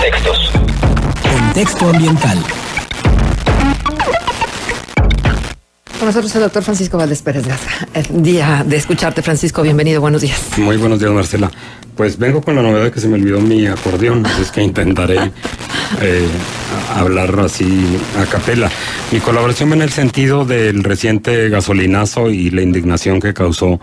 Contextos. Contexto ambiental. Con nosotros el doctor Francisco Valdés Pérez Garza. El día de escucharte, Francisco, bienvenido, buenos días. Muy buenos días, Marcela. Pues vengo con la novedad de que se me olvidó mi acordeón, así es que intentaré hablar así a capela. Mi colaboración va en el sentido del reciente gasolinazo y la indignación que causó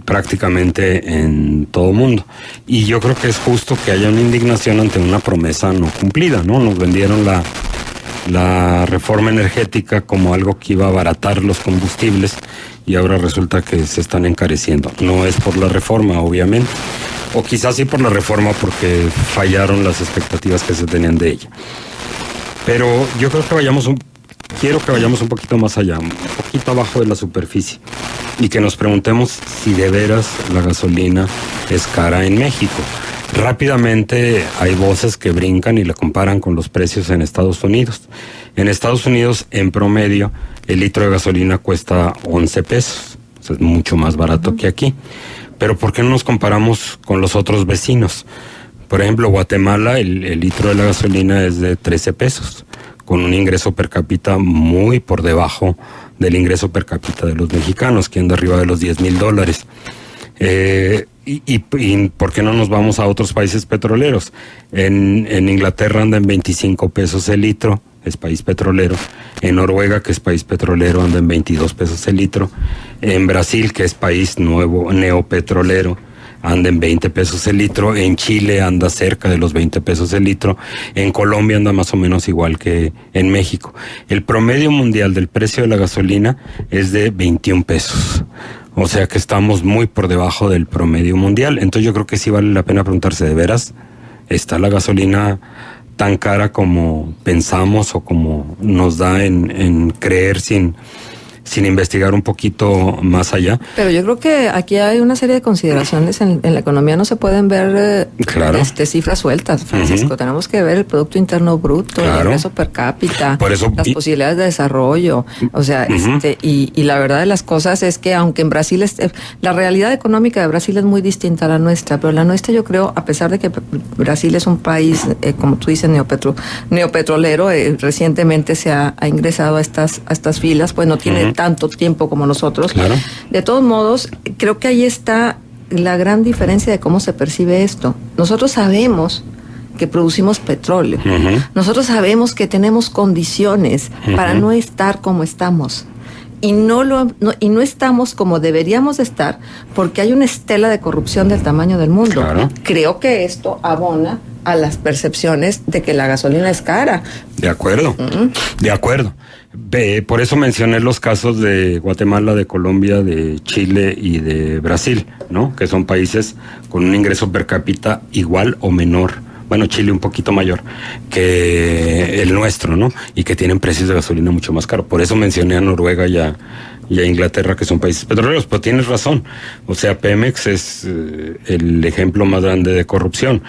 prácticamente en todo el mundo. Y yo creo que es justo que haya una indignación ante una promesa no cumplida, ¿no? Nos vendieron la reforma energética como algo que iba a abaratar los combustibles y ahora resulta que se están encareciendo. No es por la reforma, obviamente, o quizás sí por la reforma porque fallaron las expectativas que se tenían de ella. Pero yo creo que quiero que vayamos un poquito más allá, un poquito abajo de la superficie y que nos preguntemos si de veras la gasolina es cara en México. Rápidamente hay voces que brincan y la comparan con los precios en Estados Unidos. En Estados Unidos, en promedio, el litro de gasolina cuesta 11 pesos. O sea, es mucho más barato que aquí. Pero ¿por qué no nos comparamos con los otros vecinos? Por ejemplo, Guatemala, el litro de la gasolina es de 13 pesos, con un ingreso per cápita muy por debajo del ingreso per cápita de los mexicanos, que anda arriba de los $10,000. ¿Y por qué no nos vamos a otros países petroleros? En Inglaterra anda en 25 pesos el litro, es país petrolero. En Noruega, que es país petrolero, anda en 22 pesos el litro. En Brasil, que es país nuevo, neopetrolero, anda en 20 pesos el litro. En Chile anda cerca de los 20 pesos el litro. En Colombia anda más o menos igual que en México. El promedio mundial del precio de la gasolina es de 21 pesos. O sea que estamos muy por debajo del promedio mundial. Entonces yo creo que sí vale la pena preguntarse, ¿de veras está la gasolina tan cara como pensamos o como nos da en creer sin investigar un poquito más allá? Pero yo creo que aquí hay una serie de consideraciones. En la economía no se pueden ver claro. Cifras sueltas, Francisco. Tenemos que ver el Producto Interno Bruto, claro. El ingreso per cápita, por eso, las posibilidades de desarrollo. O sea, y la verdad de las cosas es que aunque en Brasil, la realidad económica de Brasil es muy distinta a la nuestra, pero la nuestra yo creo, a pesar de que Brasil es un país, como tú dices, neopetrolero, recientemente se ha ingresado a estas filas, pues no tiene tanto tiempo como nosotros. Claro. De todos modos, creo que ahí está la gran diferencia de cómo se percibe esto.Nosotros sabemos que producimos petróleo. Nosotros sabemos que tenemos condiciones para no estar como estamos. Y no estamos como deberíamos estar porque hay una estela de corrupción del tamaño del mundo. Claro. Creo que esto abona a las percepciones de que la gasolina es cara. De acuerdo, de acuerdo. Por eso mencioné los casos de Guatemala, de Colombia, de Chile y de Brasil, ¿no? Que son países con un ingreso per cápita igual o menor. Bueno, Chile un poquito mayor que el nuestro, ¿no? Y que tienen precios de gasolina mucho más caros. Por eso mencioné a Noruega y a Inglaterra, que son países petroleros. Pero tienes razón. O sea, Pemex es el ejemplo más grande de corrupción.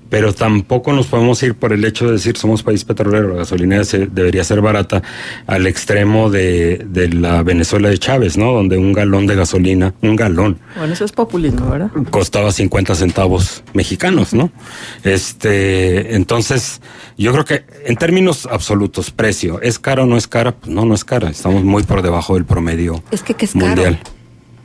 Pero tampoco nos podemos ir por el hecho de decir somos país petrolero, la gasolina debería ser barata, al extremo de la Venezuela de Chávez, ¿no? Donde un galón de gasolina, bueno, eso es populismo, ¿verdad? Costaba 50 centavos mexicanos, ¿no? Entonces, yo creo que en términos absolutos, precio, ¿es cara o no es cara? Pues no es cara, estamos muy por debajo del promedio ¿Qué es mundial. Caro?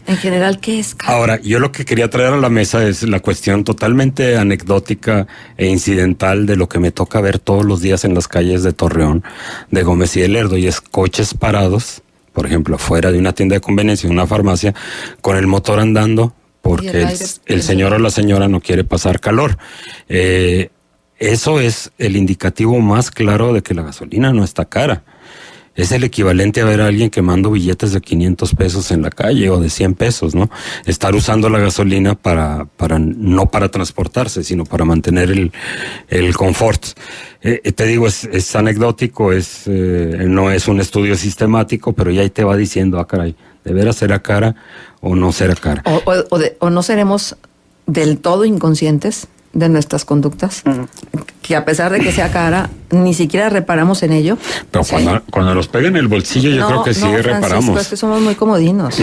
En general, ¿qué es caro? Ahora, yo lo que quería traer a la mesa es la cuestión totalmente anecdótica e incidental de lo que me toca ver todos los días en las calles de Torreón, de Gómez y de Lerdo, y es coches parados, por ejemplo, fuera de una tienda de conveniencia, una farmacia, con el motor andando porque el señor o la señora no quiere pasar calor. Eso es el indicativo más claro de que la gasolina no está cara. Es el equivalente a ver a alguien quemando billetes de 500 pesos en la calle o de 100 pesos, ¿no? Estar usando la gasolina no para transportarse, sino para mantener el confort. Te digo, es anecdótico, no es un estudio sistemático, pero ya ahí te va diciendo, caray, ¿de veras será cara o no será cara? O no seremos del todo inconscientes de nuestras conductas, que a pesar de que sea cara, ni siquiera reparamos en ello. Pero ¿sí? cuando nos pega en el bolsillo, yo creo que sí reparamos. Francisco, es que somos muy comodinos.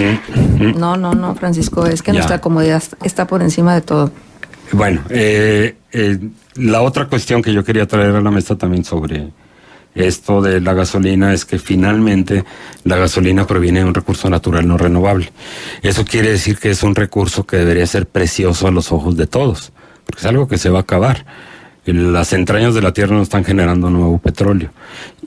No, Francisco, es que nuestra comodidad está por encima de todo. Bueno, la otra cuestión que yo quería traer a la mesa también sobre esto de la gasolina es que finalmente la gasolina proviene de un recurso natural no renovable. Eso quiere decir que es un recurso que debería ser precioso a los ojos de todos, porque es algo que se va a acabar. Las entrañas de la tierra no están generando nuevo petróleo.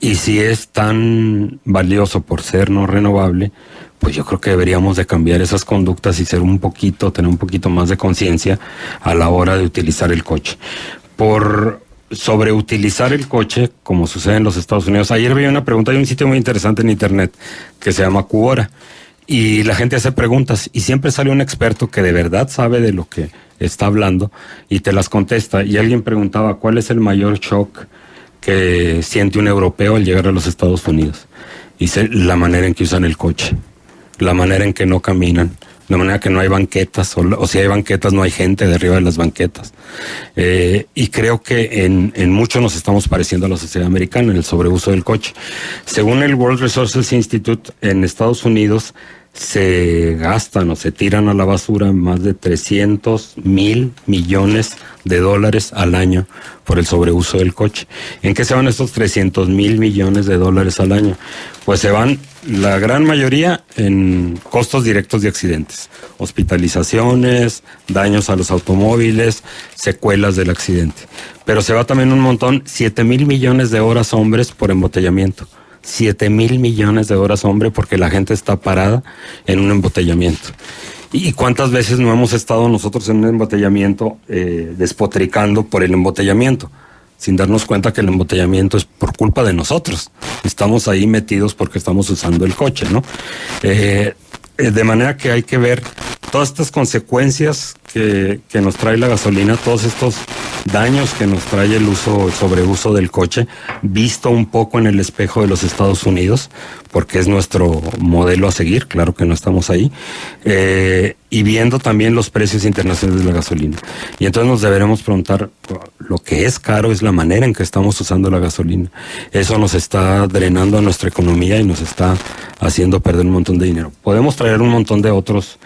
Y si es tan valioso por ser no renovable, pues yo creo que deberíamos de cambiar esas conductas y tener un poquito más de conciencia a la hora de utilizar el coche. Por sobreutilizar el coche, como sucede en los Estados Unidos. Ayer veía una pregunta, hay un sitio muy interesante en internet que se llama Quora, y la gente hace preguntas y siempre sale un experto que de verdad sabe de lo que está hablando y te las contesta. Y alguien preguntaba, ¿cuál es el mayor shock que siente un europeo al llegar a los Estados Unidos? Dice, la manera en que usan el coche, la manera en que no caminan, la manera que no hay banquetas, o si hay banquetas no hay gente de arriba de las banquetas. Y creo que en mucho nos estamos pareciendo a la sociedad americana en el sobreuso del coche. Según el World Resources Institute, en Estados Unidos se gastan o se tiran a la basura más de 300,000 millones de dólares al año por el sobreuso del coche. ¿En qué se van estos 300,000 millones de dólares al año? Pues se van la gran mayoría en costos directos de accidentes, hospitalizaciones, daños a los automóviles, secuelas del accidente. Pero se va también un montón, 7,000 millones de horas hombres por embotellamiento. 7,000 millones de horas, hombre, porque la gente está parada en un embotellamiento. ¿Y cuántas veces no hemos estado nosotros en un embotellamiento despotricando por el embotellamiento? Sin darnos cuenta que el embotellamiento es por culpa de nosotros. Estamos ahí metidos porque estamos usando el coche, ¿no? De manera que hay que ver todas estas consecuencias que nos trae la gasolina, todos estos daños que nos trae el sobreuso del coche, visto un poco en el espejo de los Estados Unidos, porque es nuestro modelo a seguir, claro que no estamos ahí, y viendo también los precios internacionales de la gasolina. Y entonces nos deberemos preguntar, lo que es caro es la manera en que estamos usando la gasolina. Eso nos está drenando a nuestra economía y nos está haciendo perder un montón de dinero. Podemos traer un montón de otros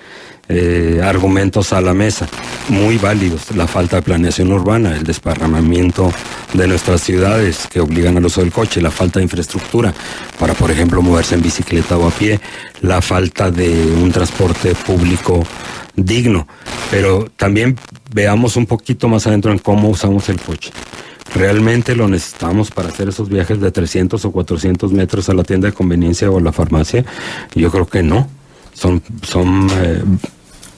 argumentos a la mesa, muy válidos: la falta de planeación urbana, el desparramamiento de nuestras ciudades que obligan al uso del coche, la falta de infraestructura para, por ejemplo, moverse en bicicleta o a pie, la falta de un transporte público digno. Pero también veamos un poquito más adentro en cómo usamos el coche. ¿Realmente lo necesitamos para hacer esos viajes de 300 o 400 metros a la tienda de conveniencia o a la farmacia? Yo creo que no. Son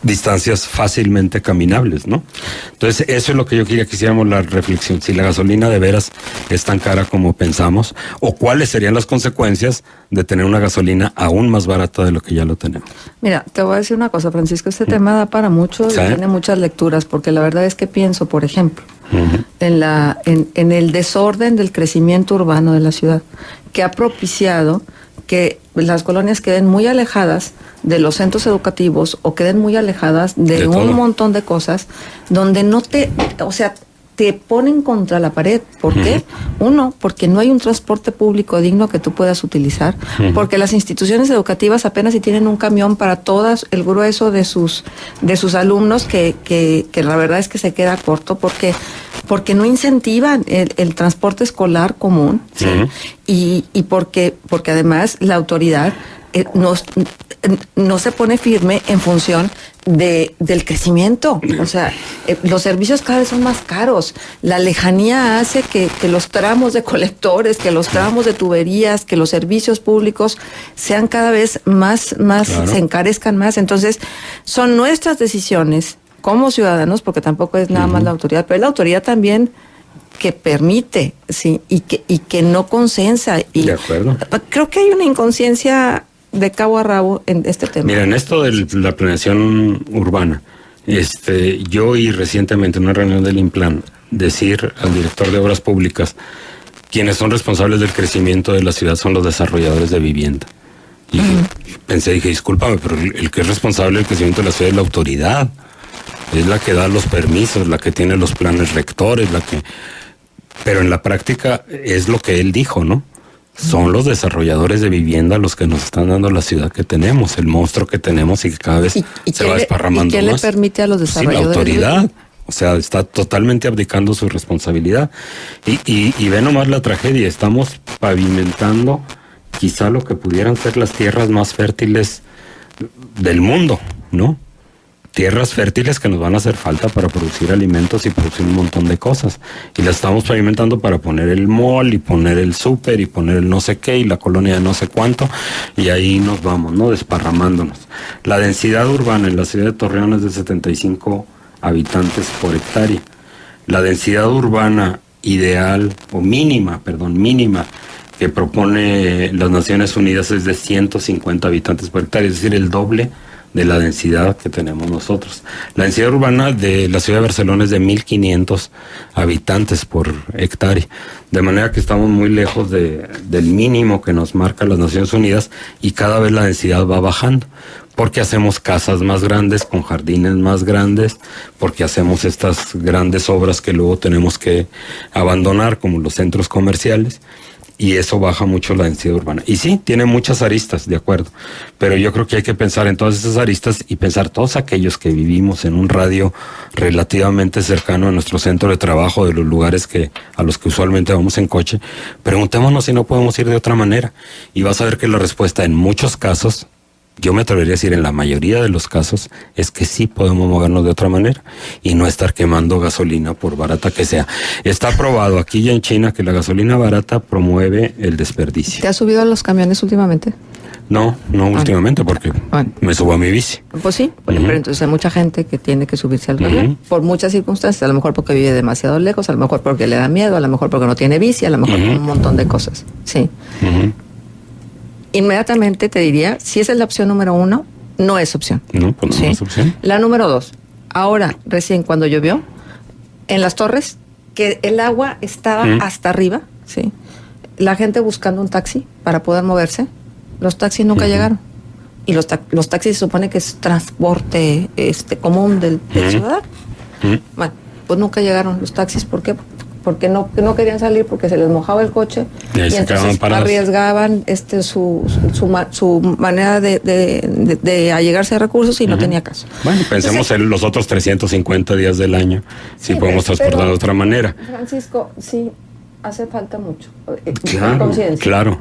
distancias fácilmente caminables, ¿no? Entonces, eso es lo que yo quería que hiciéramos la reflexión. Si la gasolina de veras es tan cara como pensamos, o cuáles serían las consecuencias de tener una gasolina aún más barata de lo que ya lo tenemos. Mira, te voy a decir una cosa, Francisco, este tema da para mucho y tiene muchas lecturas, porque la verdad es que pienso, por ejemplo, en el desorden del crecimiento urbano de la ciudad, que ha propiciado que las colonias queden muy alejadas de los centros educativos o queden muy alejadas de un montón de cosas donde te ponen contra la pared. ¿Por qué? Uno, porque no hay un transporte público digno que tú puedas utilizar, porque las instituciones educativas apenas si tienen un camión para todas el grueso de sus alumnos, que la verdad es que se queda corto, porque no incentivan el transporte escolar común, ¿sí? Y porque además la autoridad no se pone firme en función del crecimiento. O sea, los servicios cada vez son más caros. La lejanía hace que los tramos de colectores, que los tramos de tuberías, que los servicios públicos sean cada vez más claro, se encarezcan más. Entonces, son nuestras decisiones como ciudadanos, porque tampoco es nada más la autoridad, pero es la autoridad también que permite, sí, y que no consensa. Y de acuerdo. Creo que hay una inconsciencia de cabo a rabo en este tema. Mira, en esto de la planeación urbana, yo oí recientemente en una reunión del INPLAN decir al director de Obras Públicas: quienes son responsables del crecimiento de la ciudad son los desarrolladores de vivienda. Y dije, discúlpame, pero el que es responsable del crecimiento de la ciudad es la autoridad. Es la que da los permisos, la que tiene los planes rectores, pero en la práctica es lo que él dijo, ¿no? Son los desarrolladores de vivienda los que nos están dando la ciudad que tenemos, el monstruo que tenemos y que cada vez se va desparramando más. ¿Y quién le permite a los desarrolladores? Sí, la autoridad. O sea, está totalmente abdicando su responsabilidad. Y ve nomás la tragedia. Estamos pavimentando quizá lo que pudieran ser las tierras más fértiles del mundo, ¿no? Tierras fértiles que nos van a hacer falta para producir alimentos y producir un montón de cosas. Y las estamos pavimentando para poner el mall y poner el súper y poner el no sé qué y la colonia de no sé cuánto. Y ahí nos vamos, ¿no? Desparramándonos. La densidad urbana en la ciudad de Torreón es de 75 habitantes por hectárea. La densidad urbana ideal, o mínima, que propone las Naciones Unidas es de 150 habitantes por hectárea, es decir, el doble de la densidad que tenemos nosotros. La densidad urbana de la ciudad de Barcelona es de 1.500 habitantes por hectárea, de manera que estamos muy lejos del mínimo que nos marca las Naciones Unidas, y cada vez la densidad va bajando, porque hacemos casas más grandes, con jardines más grandes, porque hacemos estas grandes obras que luego tenemos que abandonar, como los centros comerciales, y eso baja mucho la densidad urbana. Y sí, tiene muchas aristas, de acuerdo, pero yo creo que hay que pensar en todas esas aristas y pensar todos aquellos que vivimos en un radio relativamente cercano a nuestro centro de trabajo, de los lugares a los que usualmente vamos en coche. Preguntémonos si no podemos ir de otra manera, y vas a ver que la respuesta en muchos casos, yo me atrevería a decir en la mayoría de los casos, es que sí podemos movernos de otra manera y no estar quemando gasolina por barata que sea. Está probado aquí y en China que la gasolina barata promueve el desperdicio. ¿Te has subido a los camiones últimamente? No últimamente, porque me subo a mi bici. Pues sí, pero entonces hay mucha gente que tiene que subirse al camión por muchas circunstancias, a lo mejor porque vive demasiado lejos, a lo mejor porque le da miedo, a lo mejor porque no tiene bici, a lo mejor por un montón de cosas. Sí. Inmediatamente te diría, si esa es la opción número 1, no es opción. No, pues no es opción. La número 2, ahora, recién cuando llovió, en las torres, que el agua estaba hasta arriba, ¿sí? La gente buscando un taxi para poder moverse, los taxis nunca llegaron. Y los taxis se supone que es transporte común del ciudadano. Bueno, pues nunca llegaron los taxis, ¿por qué? Porque no querían salir porque se les mojaba el coche y entonces arriesgaban su manera de allegarse a recursos y no tenía caso. Bueno, pensemos en los otros 350 días del año, si podemos transportar de otra manera. Francisco, sí, hace falta mucho. Claro.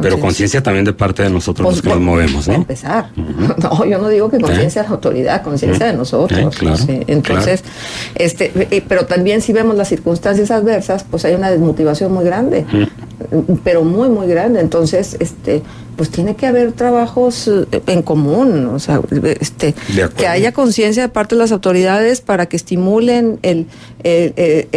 Pero conciencia también de parte de nosotros los que nos movemos, ¿no? Para empezar. No, yo no digo que conciencia de la autoridad, conciencia de nosotros. Claro. Sí. Entonces, pero también si vemos las circunstancias adversas, pues hay una desmotivación muy grande, pero muy, muy grande. Entonces, pues tiene que haber trabajos en común, o sea, que haya conciencia de parte de las autoridades para que estimulen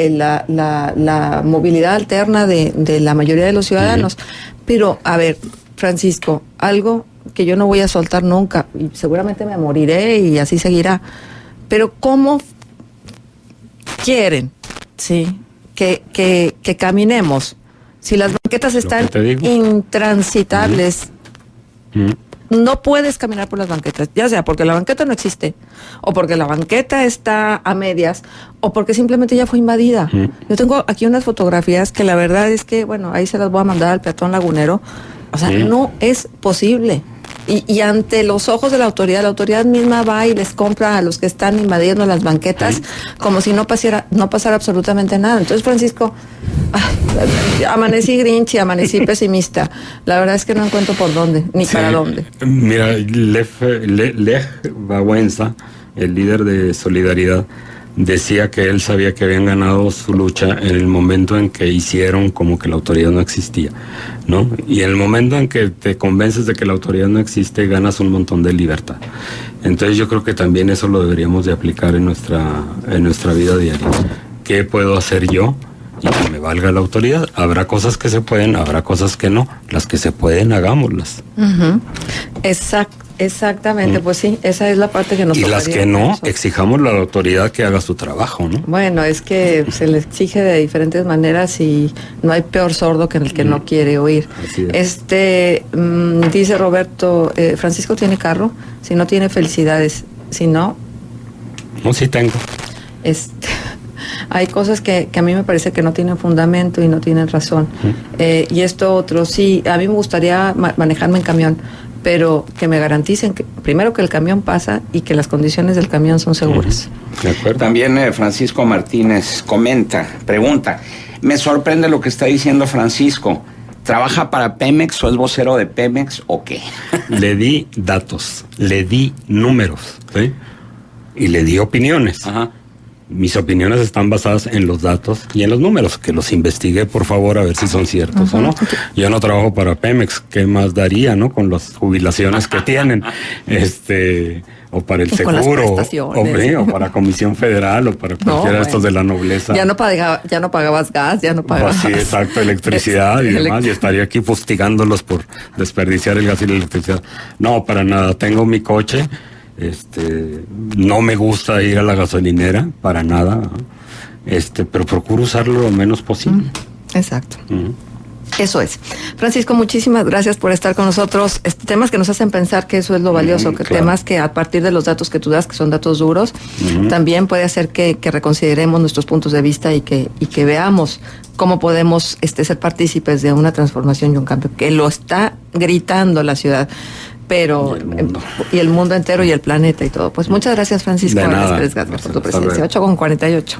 la movilidad alterna de la mayoría de los ciudadanos. Pero, a ver, Francisco, algo que yo no voy a soltar nunca, y seguramente me moriré y así seguirá, pero ¿cómo quieren, sí, que caminemos si las banquetas están intransitables? No puedes caminar por las banquetas, ya sea porque la banqueta no existe, o porque la banqueta está a medias, o porque simplemente ya fue invadida. Yo tengo aquí unas fotografías que la verdad es que, bueno, ahí se las voy a mandar al peatón lagunero. O sea, no es posible. Y ante los ojos de la autoridad misma va y les compra a los que están invadiendo las banquetas como si no pasara absolutamente nada. Entonces, Francisco, amanecí grinch y amanecí pesimista. La verdad es que no encuentro por dónde, ni para dónde. Mira, Lech Wałęsa, el líder de Solidaridad, decía que él sabía que habían ganado su lucha en el momento en que hicieron como que la autoridad no existía, ¿no? Y en el momento en que te convences de que la autoridad no existe, ganas un montón de libertad. Entonces yo creo que también eso lo deberíamos de aplicar en nuestra vida diaria. ¿Qué puedo hacer yo? Y que me valga la autoridad. Habrá cosas que se pueden, habrá cosas que no. Las que se pueden, hagámoslas. Exactamente, pues sí, esa es la parte que nos tocaría. Y las que no, exijamos a la autoridad que haga su trabajo, ¿no? Bueno, es que se le exige de diferentes maneras y no hay peor sordo que el que no quiere oír. Así es. Dice Roberto, Francisco tiene carro, si no tiene felicidades, si no... No, sí tengo. Hay cosas que a mí me parece que no tienen fundamento y no tienen razón. Y esto otro, sí, a mí me gustaría manejarme en camión, pero que me garanticen primero que el camión pasa y que las condiciones del camión son seguras. De acuerdo. También Francisco Martínez pregunta, me sorprende lo que está diciendo Francisco. ¿Trabaja para Pemex o es vocero de Pemex o qué? Le di datos, le di números, ¿sí? Y le di opiniones. Ajá. Mis opiniones están basadas en los datos y en los números, que los investigue por favor a ver si son ciertos o no. Yo no trabajo para Pemex, ¿qué más daría, no? Con las jubilaciones que tienen, o para el con las seguro, prestaciones. o para Comisión Federal, o para cualquiera de estos de la nobleza. Ya no pagabas gas, ya no pagabas. Pues sí, exacto, electricidad y demás, y estaría aquí fustigándolos por desperdiciar el gas y la electricidad. No, para nada, tengo mi coche. No me gusta ir a la gasolinera para nada, pero procuro usarlo lo menos posible. Exacto. Eso es. Francisco, muchísimas gracias por estar con nosotros. Temas que nos hacen pensar que eso es lo valioso, que claro. Temas que a partir de los datos que tú das, que son datos duros, también puede hacer que reconsideremos nuestros puntos de vista y que veamos cómo podemos ser partícipes de una transformación y un cambio que lo está gritando la ciudad. Pero y el mundo entero y el planeta y todo. Pues muchas gracias, Francisco. De nada. Gracias por tu presencia. 8:48.